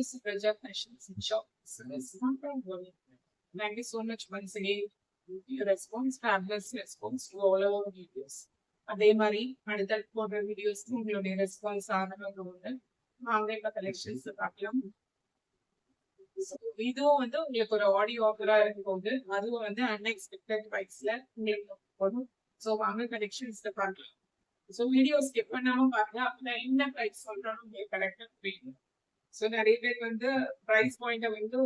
is Raja Fashions in Shop. Thank you so much once again. Your response, fabulous response to all our videos. அதே மாதிரி அடுத்த போடுற videos உங்களுடைய response ஆனவங்க வாங்க இப்ப கலெக்ஷன்ஸ் பார்க்கலாம். இதுவும் வந்து உங்களுக்கு ஒரு ஆடியோ ஆஃபரா இருக்கும் போது அதுவும் வந்து அன்எக்ஸ்பெக்டட் ப்ரைஸ்ல உங்களுக்கு போடும். ஸோ வாங்க கலெக்ஷன்ஸ் பார்க்கலாம். ஸோ வீடியோ ஸ்கிப் பண்ணாம பாருங்க. அப்படின்னா என்ன ப்ரைஸ் சொல்றோம் உங்களுக்கு கரெக்டா புரியும். ஸோ நிறைய பேர் வந்து ப்ரைஸ் பாயிண்ட வந்து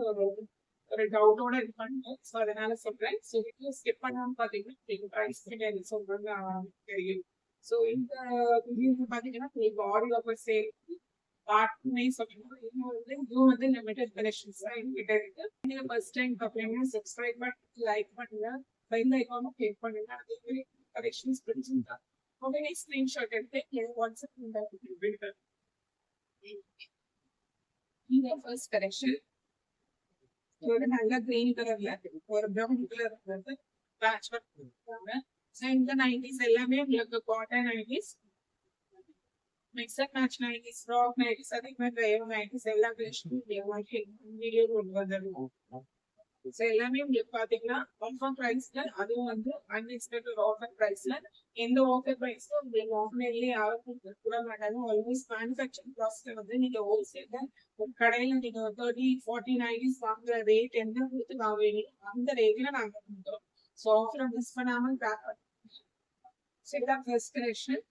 ஒரு டவுட்டோட இது பண்ணுங்க. ஸோ அதனால சொல்றேன். ஸோ வீடியோ ஸ்கிப் பண்ணாம பாத்தீங்கன்னா ப்ரைஸ் பாயிண்ட் சொல்றது தெரியும். ஸோ இந்த வீடியோ பாத்தீங்கன்னா உங்களுக்கு ஆடியோ ஆஃபர் சேல் பார்ட்னே சொல்லுங்க. இதுவும் வந்து லிமிடெட் கலெக்ஷன்ஸ் தான் என்கிட்ட இருக்கு. நீங்க ஃபர்ஸ்ட் டைம் பாத்தீங்கன்னா சப்ஸ்கிரைப் பண்ணி லைக் பண்ணுங்க, பெல் ஐகானை கிளிக் பண்ணுங்க. அதே மாதிரி கலெக்ஷன்ஸ் பிடிச்சிருந்தா உடனே ஸ்கிரீன்ஷாட் எடுத்து வாட்ஸ்அப் இந்த ஃபர்ஸ்ட் கலெக்ஷன் ஒரு நல்ல கிரீன் கலர்ல ஒரு ப்ரௌன் கலர் வந்து பேட்ச் ஒர்க் கொடுத்துருக்காங்க. ஸோ இந்த 90s எல்லாமே உங்களுக்கு cotton 90s, mixed match 90s, frock 90s, அதே மாதிரி ட்ரைவ் 90s எல்லா கலெக்ஷனும் வீடியோ கொண்டு வந்துருக்கும். ஸோ எல்லாமே உங்களுக்கு பாத்தீங்கன்னா ஆஃபர் பிரைஸ்ல, அதுவும் வந்து அன்எக்ஸ்பெக்டட் ஆஃபர் பிரைஸ்ல. எந்த ஆஃபர் பிரைஸ்ல உங்களுக்கு ஆஃபர்லயே யாருக்கும் கூட மாட்டாங்க. ஆல்மோஸ்ட் மேனுஃபேக்சரிங் ப்ராசஸ்ல வந்து நீங்க ஹோல்சேல்ல ஒரு கடையில நீங்க 30, 40, 90s வாங்குற ரேட் என்ன கொடுத்து வாங்குவீங்க அந்த ரேட்ல நாங்க கொடுக்குறோம். ஸோ ஆஃபரை மிஸ் பண்ணாம ஃபர்ஸ்ட் கலெக்ஷன்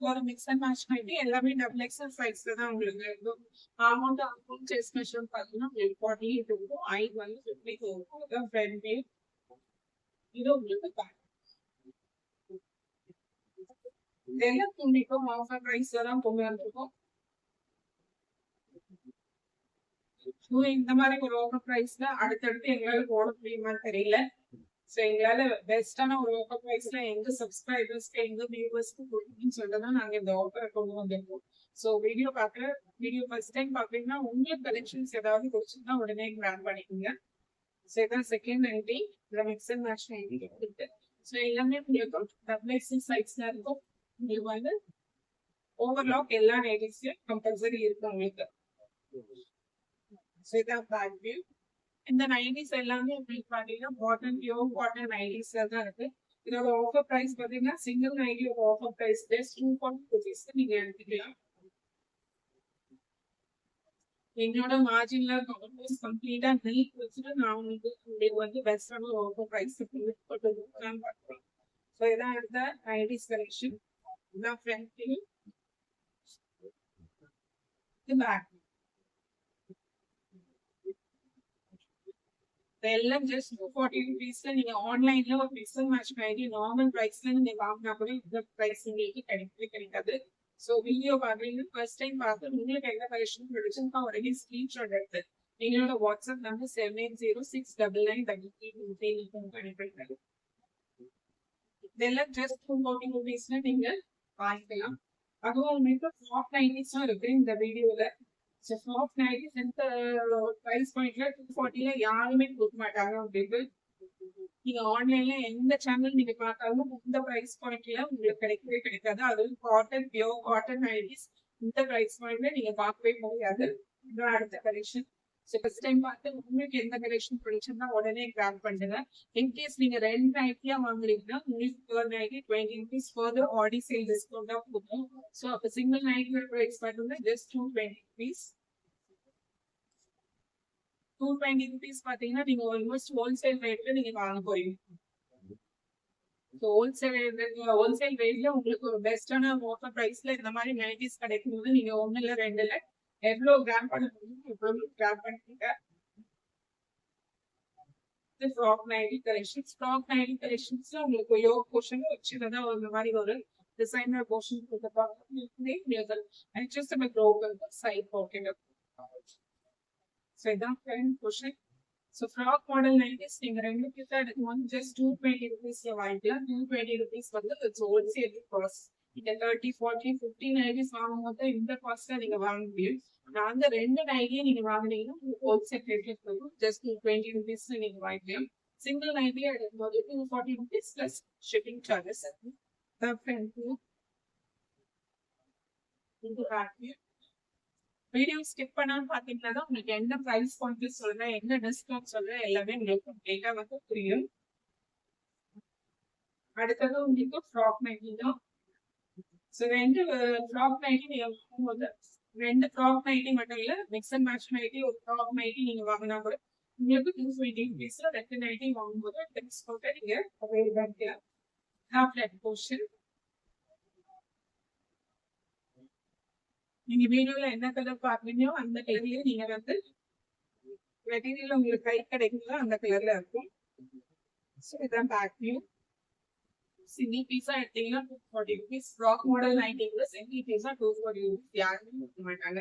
ஒரு மிக்ஸ் அண்ட் மேட்ச் பண்ணி எல்லாமே டபுள் எக்ஸல் சைஸ்ல தான் உங்களுக்கு இருக்கும். அமௌண்ட் செஸ் மெஷர் பார்த்தீங்கன்னா 48 இருக்கும். ஐ வந்து 54 இருக்கும். இதான் ஃப்ரண்ட் பேஜ். இது உங்களுக்கு பேக். இதெல்லாம் துணிக்கும் ஆஃபர் பிரைஸ்ல தான் கொண்டு வந்திருக்கோம். இந்த மாதிரி ஒரு ஆஃபர் பிரைஸ்ல அடுத்தடுத்து எங்களால போட முடியுமான்னு தெரியல. ஸோ எங்களால பெஸ்டான ஒரு ஆஃபர் பிரைஸ்ல எங்க சப்ஸ்கிரைபர்ஸ்க்கு எங்க வியூவர்ஸ்க்கு கொடுக்கணும்னு சொல்லிட்டு தான் நாங்க இந்த ஆஃபர் கொண்டு வந்திருக்கோம். ஸோ வீடியோ ஃபர்ஸ்ட் டைம் பாத்தீங்கன்னா உங்களுக்கு கலெக்ஷன்ஸ் ஏதாவது பிடிச்சிருந்தா உடனே கிராண்ட் பண்ணிக்கோங்க. ஸோ இதான் செகண்ட் 90 மிக்ஸ் அண்ட் மேட்ச் 90 இருக்கு. ஸோ எல்லாமே உங்களுக்கு டபுள் எக்ஸல் சைஸ்ல இருக்கும். உங்களுக்கு வந்து ஓவர்லாக் எல்லா நைட்டிஸ்லயும் கம்பல்சரி இருக்கும் உங்களுக்கு. ஸோ இதான் பேக் வியூ. இந்த 90s எல்லாமே உங்களுக்கு பாத்தீங்கன்னா காட்டன், பியூர் காட்டன் 90s தான் இருக்கு. இதோட ஆஃபர் பிரைஸ் பாத்தீங்கன்னா single 90 offer price just 240 rupees நீங்க எடுத்துக்கலாம். எங்களோட மார்ஜின்ல ஆல்மோஸ்ட் கம்ப்ளீட்டா நெல் வச்சுட்டு நான் உங்களுக்கு வந்து பெஸ்டான ஆஃபர் பிரைஸ் பண்றோம். ஸோ இதான் எடுத்த 90s கலெக்ஷன். இதான் ஃப்ரண்ட் வியூ, இது பேக். எல்லாம் ஜஸ்ட் 240 rupeesல நீங்க ஆன்லைன்ல ஒரு மிக்ஸ் அண்ட் மேட்ச் பண்ணி நார்மல் பிரைஸ்ல நீங்க வாங்கினா கூட இந்த பிரைஸ் உங்களுக்கு கிடைக்காது. ஸோ வீடியோ பாக்குறீங்க ஃபர்ஸ்ட் டைம் பார்த்து உங்களுக்கு எந்த கலெக்ஷன் பிடிச்சிருக்கா உடனே ஸ்கிரீன்ஷாட் எடுத்து எங்களோட வாட்ஸ்அப் நம்பர் 7806993323 இதெல்லாம் ஜஸ்ட் 240 rupeesல நீங்க வாங்கிக்கலாம். அதுவும் உங்களுக்கு ஃப்ராக் 90s இருக்கு இந்த வீடியோல. ஸோ ஃப்ராக் 90s இந்த ப்ரைஸ் பாயிண்ட்ல 240ல யாருமே கொடுக்க மாட்டாங்க உங்களுக்கு. நீங்க ஆன்லைன்ல எந்த சேனல் நீங்க பார்த்தாலும் இந்த பிரைஸ் பாயிண்ட்ல உங்களுக்கு கிடைக்கவே கிடைக்காது. அதுவும் காட்டன், பியூர் காட்டன் 90s இந்த பிரைஸ் பாயிண்ட்ல நீங்க பார்க்கவே முடியாது. இதுதான் அடுத்த கலெக்ஷன். ஸோ ஃபர்ஸ்ட் டைம் பார்த்து உங்களுக்கு எந்த கலெக்ஷன் பிடிச்சிருந்தா உடனே கிராப் பண்ணுங்க. இன்கேஸ் நீங்க 2 நைட்டியா வாங்குறீங்கன்னா உங்களுக்கு per night 20 rupees further ஆடி சேல் டிஸ்கவுண்ட் தான் கொடுக்கும். ஸோ அப்போ சிங்கிள் நைட்டியோட பிரைஸ் பார்த்தீங்கன்னா ஜஸ்ட் 220 rupees. 220 rupees பாத்தீங்கன்னா நீங்க ஆல்மோஸ்ட் ஹோல்சேல் ரேட்ல நீங்க வாங்க போறீங்க. ஹோல்சேல் ரேட்ல உங்களுக்கு ஒரு பெஸ்டான ஆஃபர் பிரைஸ்ல இந்த மாதிரி 90s கிடைக்கும் போது நீங்க 1 இல்ல 2 இல்ல எவ்வளவு கிராம் பண்ண முடியும் எவ்வளவு கிராம் பண்ணிட்டீங்க. Frock 90 collections. ஃப்ராக் 90 கலெக்ஷன்ஸ்ல உங்களுக்கு யோக் போர்ஷன் வச்சுதான் இந்த மாதிரி ஒரு டிசைனர் போர்ஷன் கொடுத்துருப்பாங்க. அட்ஜஸ்டபிள் ரோபல் சைட் பாக்கெட். So இதான் front portion. So frock model 90s நீங்க 2 பீஸா எடுக்கும்போது ஜஸ்ட் 220 rupeesல வாங்கிக்கலாம். 220 rupees வந்து ஹோல்சேல் காஸ்ட். நீங்க 30, 40, 50 90s வாங்கும்போது இந்த காஸ்ட்ல நீங்க வாங்க முடியும். அந்த 2 நைட்டியும் நீங்க வாங்கினீங்கன்னா ஹோல்சேல் ரேட்ல போகும். ஜஸ்ட் 220 rupeesல நீங்க வாங்கிக்கலாம். சிங்கிள் நைட்டியா எடுக்கும்போது 240 rupees plus shipping charges. Front view, இது பேக் வியூ. வீடியோ ஸ்கிப் பண்ணாம பாத்தீங்கன்னா தான் உங்களுக்கு என்ன பிரைஸ் பாயிண்ட் சொல்றேன், என்ன டிஸ்கவுண்ட் சொல்றேன் எல்லாமே உங்களுக்கு கம்ப்ளீட்டா வந்து புரியும். அடுத்தது உங்களுக்கு ஃப்ராக் நைட்டி தான். ஸோ 2 ஃப்ராக் நைட்டி நீங்க வாங்கும்போது 2 ஃப்ராக் நைட்டி மட்டும் இல்ல, மிக்ஸ் அண்ட் மேட்ச் நைட்டி ஒரு ஃப்ராக் நைட்டி நீங்க வாங்கினா கூட உங்களுக்கு 220 rupeesல 2 நைட்டி வாங்கும்போது டிஸ்கவுண்ட் நீங்க அவைலபிளா இருக்கலாம். Half let portion. நீங்க வீடியோல என்ன கலர் பாக்குறீங்களோ அந்த கலர்லயே நீங்க வந்து மெட்டீரியல் உங்களுக்கு கை கிடைக்குதோ அந்த கலர்ல இருக்கும். ஸோ இதான் பேக் வியூ. சிங்கிள் பீஸா எடுத்தீங்கன்னா 240 rupees. ஃப்ராக் மாடல் நைட்டி கூட சிங்கிள் பீஸா 240 rupees. யாருமே கொடுக்க மாட்டாங்க.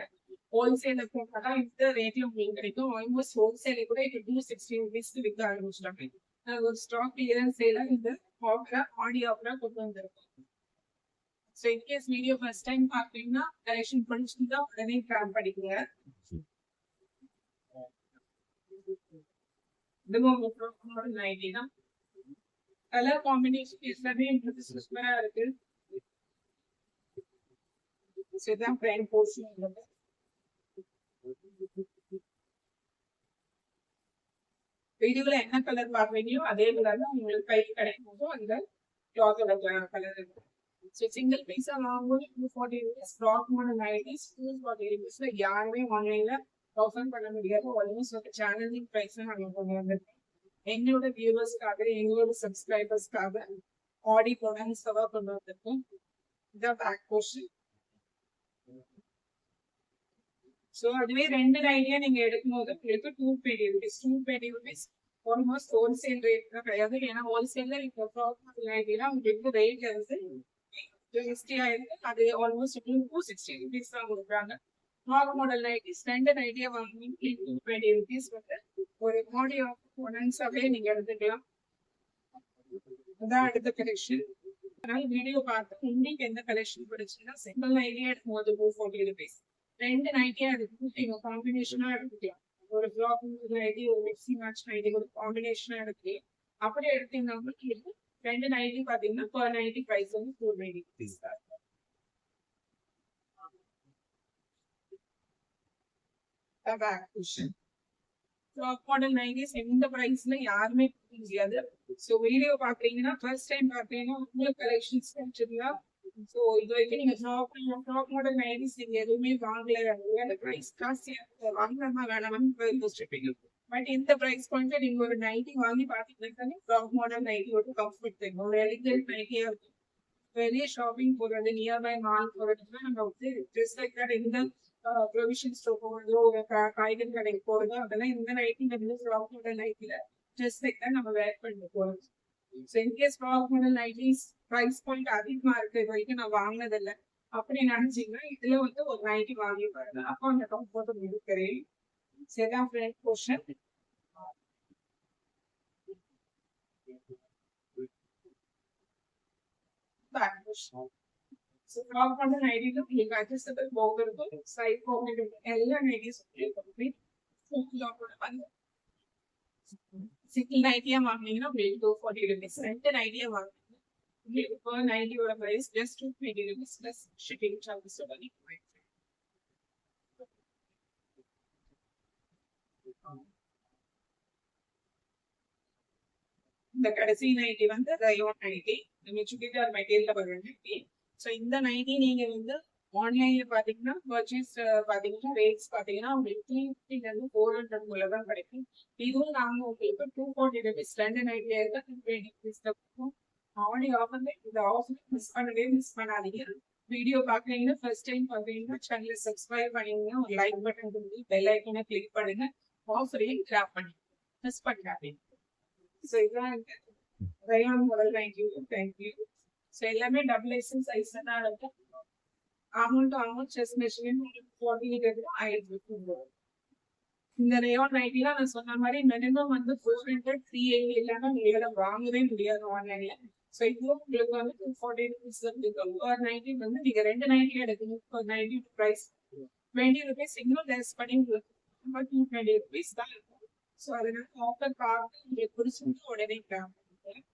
ஹோல்சேல போட்டா இந்த ரேட்ல உங்களுக்கு கிடைக்கும். ஆல்மோஸ்ட் ஹோல்சேல கூட இப்போ 260 rupeesக்கு விற்க ஆரம்பிச்சிட்டாங்க. ஒரு ஸ்டாக் கிளியரன்ஸ் சேல இந்த ஆஃபரா ஆடி ஆஃபரா கொண்டு வந்திருக்கோம். So in case video first time பாக்குறீங்கன்னா கலெக்ஷன் பண்ணிச்சுன்னா உடனே கிராப் பண்ணிக்கோங்க. இதுவும் ஃப்ராக் மாடல் நைட்டி தான். கலர் காம்பினேஷன் எல்லாமே சூப்பரா இருக்கு. இதுதான் பிரைன் போர்ஷன். வீடியோல என்ன கலர் பாக்குறீங்களோ அதே கலர் தான் உங்களுக்கு கை கிடைக்கும் போது அந்த கிளாத்தோட கலர் இருக்கு. ஸோ சிங்கிள் பீஸா வாங்கும்போது 240 rupees. ஃப்ராக் மாடல் நைட்டிஸ் 240 rupeesல யாருமே ஆன்லைன்ல ஆஃபர் பண்ண முடியாது. ஆல்மோஸ்ட் ஒரு சேலஞ்சிங் பிரைஸ் நாங்கள் கொண்டு வந்திருக்கோம். எங்களோட வியூவர்ஸ்க்காக எங்களோட சப்ஸ்கிரைபர்ஸ்க்காக ஆடி ப்ரொடக்ட்ஸாக கொண்டு வந்திருக்கோம். இதான் பேக் போர்ஷன். ஸோ அதுவே 2 நைட்டியா நீங்க எடுக்கும்போது உங்களுக்கு 220 rupees. 220 rupees almost wholesale rate தான் கிடையாது. ஏன்னா ஹோல்சேல்ல இப்போ ஃப்ராக் மாடல் நைட்டிலாம் உங்களுக்கு ரேட் வந்து ஜாஸ்தியா இருக்கு. அது ஆல்மோஸ்ட் 260 rupees தான் கொடுக்குறாங்க. ஃப்ராக் மாடல் நைட்டிஸ் 2 நைட்டியா வாங்கி 220 rupees வந்து ஒரு பாடி ஆஃப் ப்ரொடக்ட்ஸாவே நீங்க எடுத்துக்கலாம். அதான் அடுத்த கலெக்ஷன். அதனால வீடியோ பார்த்து உங்களுக்கு எந்த கலெக்ஷன் பிடிச்சுன்னா சிங்கிள் நைட்டியா எடுக்கும்போது 240 rupees. 2 நைட்டியா எடுத்து நீங்க காம்பினேஷனா எடுத்துக்கலாம். ஒரு ஃப்ராக் நைட்டி ஒரு மிக்ஸி மேட்ச் நைட்டி ஒரு காம்பினேஷனா எடுத்து அப்படி எடுத்தீங்கன்னா உங்களுக்கு 2 நைட்டி பாத்தீங்கன்னா per நைட்டி பிரைஸ் வந்து 490 rupees தான். Back cushion frock model nighties எந்த பிரைஸ்ல யாருமே கொடுக்க முடியாது. ஸோ வீடியோ பாக்குறீங்கன்னா ஃபர்ஸ்ட் டைம் பாக்குறீங்கன்னா உங்களுக்கு கலெக்ஷன்ஸ் கிடைச்சிருந்தா ஸோ இது வரைக்கும் நீங்க ஃப்ராக் மாடல் நைட்டிஸ் நீங்க எதுவுமே வாங்கல அந்த பிரைஸ் ஜாஸ்தியா வாங்கலாமா வேணாமான்னு யோசிச்சிருப்பீங்க. பட் இந்த பிரைஸ் பாயிண்ட்ல நீங்க ஒரு நைட்டி வாங்கி பாத்தீங்கன்னா ஃப்ராக் மாடல் நைட்டியோட கம்ஃபர்ட் தெரியும். ஒரு எலிகன்ட் நைட்டியா இருக்கும். வெளிய ஷாப்பிங் போறது நியர்பை மால் போறதுன்னா நம்ம வந்து ஜஸ்ட் லைக் தட் இந்த ப்ரொவிஷன் ஸ்டோர் போறதோ ஒரு காய்கறி கடைக்கு போறதோ அதெல்லாம் இந்த நைட்டி வந்து ஃப்ராக் மாடல் நைட்டில ஜஸ்ட் லைக் தான் நம்ம வேர் பண்ணி போறோம். So in case frock model nighties price point அதிகமா இருக்கு இது வரைக்கும் நான் வாங்கினதில்லை அப்படி நினைச்சீங்கன்னா இதுல வந்து ஒரு நைட்டி வாங்கி பாருங்க. அப்போ அந்த கம்ஃபர்ட் உங்களுக்கு தெரியும். சரிதான் front portion. Back portion. So frock model நைட்டில உங்களுக்கு அட்ஜஸ்டபிள் பாக்ஸ் இருக்கும். சைட் பாக்கெட் இருக்கும். எல்லா நைட்டிஸ் கம்ப்ளீட் ஃபுல்லோட வந்து சிங்கிள் நைட்டியா வாங்கினீங்கன்னா உங்களுக்கு 240 rupees. 2 நைட்டியா வாங்கினீங்கன்னா உங்களுக்கு per நைட்டியோட price just 220 rupees plus shipping charges பண்ணி இந்த கடைசி நைட்டி வந்து ரயோன் நைட்டி. நம்ம சுடிதார் மெட்டீரியல்ல வர நைட்டி. ஸோ இந்த நைட்டி நீங்க வந்து ஆன்லைன்ல பாத்தீங்கன்னா பர்ச்சேஸ் பாத்தீங்கன்னா ரேட்ஸ் பாத்தீங்கன்னா உங்களுக்கு 350 இருந்து 400 தான் கிடைக்கும். இதுவும் நாங்க உங்களுக்கு 240 rupees 2 நைட்ல இருக்க 220 rupees இருக்கும். ஆடி ஆஃபர்ல இந்த ஆஃபர் மிஸ் பண்ணாதீங்க. வீடியோ பாக்குறீங்கன்னா ஃபர்ஸ்ட் டைம் பாக்குறீங்கன்னா சேனலை சப்ஸ்கிரைப் பண்ணீங்கன்னா ஒரு லைக் பட்டன் கொடுத்து பெல் ஐக்கனை கிளிக் பண்ணுங்க. ஆஃபரையும் கிராப் பண்ணுங்க. மிஸ் பண்ணாதீங்க. ஸோ இதான் ரயான் மாடல் தேங்க்யூ. ஸோ எல்லாமே டபுள் எக்ஸல் சைஸ் தான் இருக்கும். அமௌண்ட் செஸ் மெஷர்மெண்ட் 48 ஆயிரத்தி. இந்த ரேயான் நைட்டிலாம் நான் சொன்ன மாதிரி மினிமம் வந்து 400 380 இல்லாம உங்களால வாங்கவே முடியாது ஆன்லைன்ல. ஸோ இதுவும் உங்களுக்கு வந்து 240 rupees இருக்கும். ஒரு நைட்டி வந்து நீங்க 2 நைட்டி எடுக்கணும். ஒரு நைட்டி ப்ரைஸ் 20 rupees இன்னும் லெஸ் பண்ணி உங்களுக்கு 220 rupees தான் இருக்கும். ஸோ அதனால ஆஃபர் பார்த்து உங்களுக்கு பிடிச்சிருந்து உடனே கிராம் பண்ணிக்கலாம்.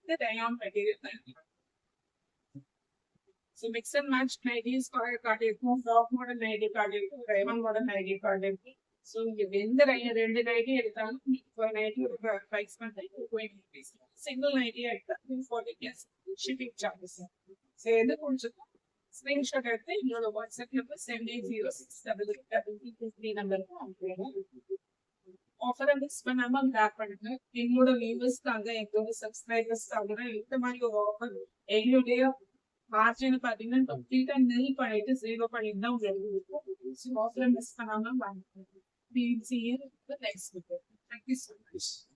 இது ரயான் மெட்டீரியல் தான். So mix and match nighties காட்டியிருக்கோம், ஃப்ராக் மாடல் நைட்டி காட்டியிருக்கோம், டைமண்ட் மாடல் நைட்டி காட்டியிருக்கோம். ஸோ இங்க எந்த ரெண்டு நைட்டி எடுத்தாலும் ஒரு நைட்டியோட ப்ரைஸ் வந்து 20 rupees. சிங்கிள் நைட்டியா எடுத்தா 240 ஷிப்பிங் சார்ஜஸ். ஸோ எது பிடிச்சிருக்கோ ஸ்கிரீன்ஷாட் எடுத்து எங்களோட வாட்ஸ்அப் நம்பர் 780633 நம்பருக்கு அனுப்புவோம். ஆஃபரை மிஸ் பண்ணாம கிராப் பண்ணுங்க. எங்களோட வியூவர்ஸ்க்காக, எங்களோட சப்ஸ்கிரைபர்ஸ்க்காக இந்த மாதிரி ஒரு ஆஃபர் எங்களுடைய மார்ஜின் பாத்தீங்கன்னா கம்ப்ளீட்டா நெல் பண்ணிட்டு 0 பண்ணிட்டு தான் உங்களுக்கு இருக்கும். ஸோ ஆஃபரை மிஸ் பண்ணாம வாங்கிக்கோங்க. See you in the next video. Thank you so much.